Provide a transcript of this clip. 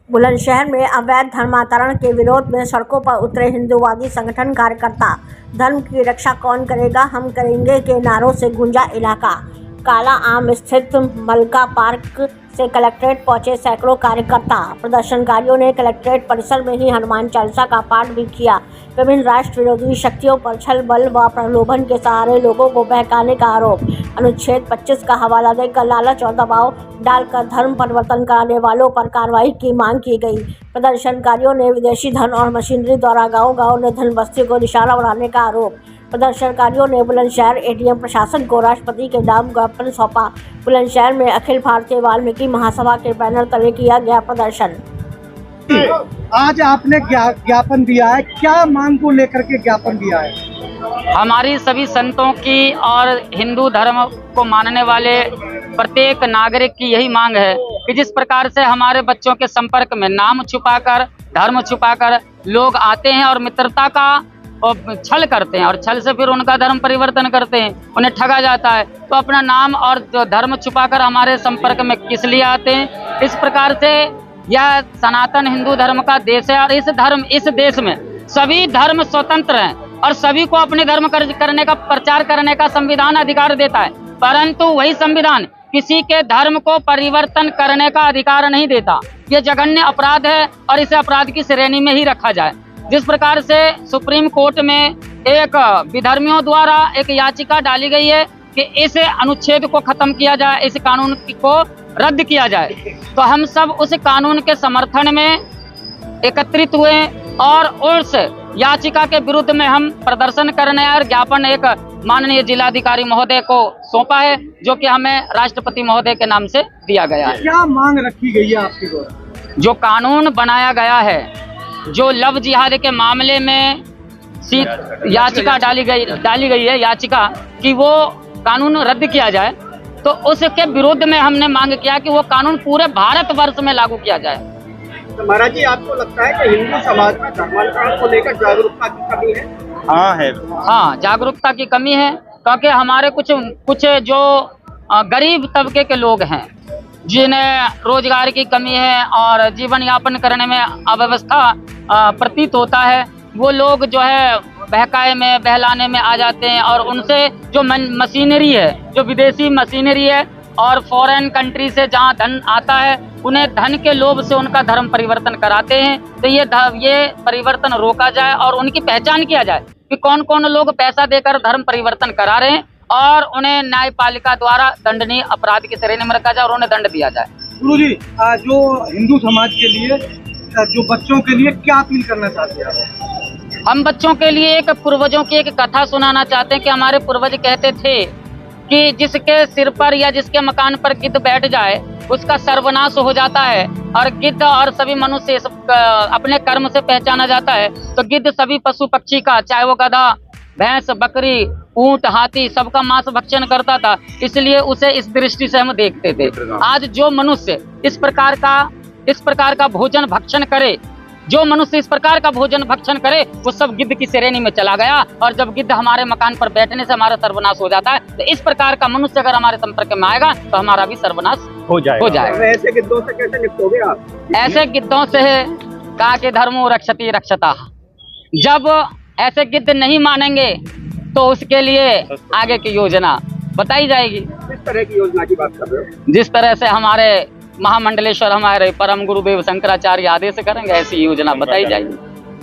बुलंदशहर में अवैध धर्मांतरण के विरोध में सड़कों पर उतरे हिंदूवादी संगठन कार्यकर्ता। धर्म की रक्षा कौन करेगा, हम करेंगे के नारों से गूंजा इलाका। काला आम स्थित मलका पार्क से कलेक्ट्रेट पहुंचे सैकड़ों कार्यकर्ता। प्रदर्शनकारियों ने कलेक्ट्रेट परिसर में ही हनुमान चालीसा का पाठ भी किया। विभिन्न राष्ट्र विरोधी शक्तियों पर छल बल व प्रलोभन के सहारे लोगों को बहकाने का आरोप। अनुच्छेद 25 का हवाला देकर लालच और दबाव डालकर धर्म परिवर्तन कराने वालों पर कार्रवाई की मांग की गई। प्रदर्शनकारियों ने विदेशी धन और मशीनरी द्वारा गांव-गांव में धन बस्ती को निशाना बनाने का आरोप। प्रदर्शनकारियों ने बुलंदशहर एडीएम प्रशासन को राष्ट्रपति के नाम ज्ञापन सौंपा। बुलंदशहर में अखिल भारतीय वाल्मीकि महासभा के बैनर तले किया गया प्रदर्शन। आज आपने ज्ञापन दिया है, क्या मांग को लेकर के ज्ञापन दिया है? हमारी सभी संतों की और हिंदू धर्म को मानने वाले प्रत्येक नागरिक की यही मांग है कि जिस प्रकार से हमारे बच्चों के संपर्क में नाम छुपाकर, धर्म छुपाकर लोग आते हैं और मित्रता का छल करते हैं और छल से फिर उनका धर्म परिवर्तन करते हैं, उन्हें ठगा जाता है, तो अपना नाम और जो धर्म छुपाकर हमारे संपर्क में किस लिए आते हैं। इस प्रकार से यह सनातन हिंदू धर्म का देश है और इस देश में सभी धर्म स्वतंत्र हैं और सभी को अपने धर्म करने का प्रचार करने का संविधान अधिकार देता है, परंतु वही संविधान किसी के धर्म को परिवर्तन करने का अधिकार नहीं देता। ये जघन्य अपराध है और इसे अपराध की श्रेणी में ही रखा जाए। जिस प्रकार से सुप्रीम कोर्ट में एक विधर्मियों द्वारा एक याचिका डाली गई है कि इस अनुच्छेद को खत्म किया जाए, इस कानून को रद्द किया जाए, तो हम सब उस कानून के समर्थन में एकत्रित हुए और उस याचिका के विरुद्ध में हम प्रदर्शन करने और ज्ञापन एक माननीय जिलाधिकारी महोदय को सौंपा है, जो कि हमें राष्ट्रपति महोदय के नाम से दिया गया है। क्या मांग रखी गई है आपकी द्वारा? जो कानून बनाया गया है, जो लव जिहाद के मामले में याचिका डाली गई है याचिका कि वो कानून रद्द किया जाए, तो उसके विरुद्ध में हमने मांग किया कि वो कानून पूरे भारतवर्ष में लागू किया जाए। तो महाराज जी, आपको लगता है कि हिंदू समाज में धर्मांतरण को लेकर जागरूकता की कमी है? हाँ, जागरूकता की कमी है, क्योंकि हमारे कुछ जो गरीब तबके के लोग हैं, जिन्हें रोजगार की कमी है और जीवन यापन करने में अव्यवस्था प्रतीत होता है, वो लोग जो है बहकाए में बहलाने में आ जाते हैं और उनसे जो मशीनरी है, जो विदेशी मशीनरी है और फॉरेन कंट्री से जहां धन आता है, उन्हें धन के लोभ से उनका धर्म परिवर्तन कराते हैं। तो ये परिवर्तन रोका जाए और उनकी पहचान किया जाए कि कौन कौन लोग पैसा देकर धर्म परिवर्तन करा रहे हैं और उन्हें न्यायपालिका द्वारा दंडनीय अपराध की श्रेणी में रखा जाए और उन्हें दंड दिया जाए। गुरुजी, जो हिंदू समाज के लिए, जो बच्चों के लिए क्या अपील करना चाहते हैं आप? हम बच्चों के लिए एक पूर्वजों की एक कथा सुनाना चाहते हैं कि हमारे पूर्वज कहते थे कि जिसके सिर पर या जिसके मकान पर गिद्ध बैठ जाए उसका सर्वनाश हो जाता है, और गिद्ध और सभी मनुष्य अपने कर्म से पहचाना जाता है। तो गिद्ध सभी पशु पक्षी का, चाहे वो गधा, भैंस, बकरी, ऊंट, हाथी, सबका मांस भक्षण करता था, इसलिए उसे इस दृष्टि से हम देखते थे। आज जो मनुष्य इस प्रकार का भोजन भक्षण करे, जो मनुष्य इस प्रकार का भोजन भक्षण करे, वो सब गिद्ध की श्रेणी में चला गया। और जब गिद्ध हमारे मकान पर बैठने से हमारा सर्वनाश हो जाता है, तो इस प्रकार का मनुष्य अगर हमारे संपर्क में आएगा तो हमारा भी सर्वनाश हो जाएगा। ऐसे गिद्धों से कैसे निपटोगे आप? ऐसे गिद्धों से कहा कि धर्मो रक्षति रक्षता। जब ऐसे गिद्ध नहीं मानेंगे तो उसके लिए आगे की योजना बताई जाएगी। किस तरह की योजना की बात कर रहे हो? जिस तरह से हमारे महामंडलेश्वर, हमारे परम गुरुदेव शंकराचार्य आदेश करेंगे, ऐसी योजना बताई जाएगी।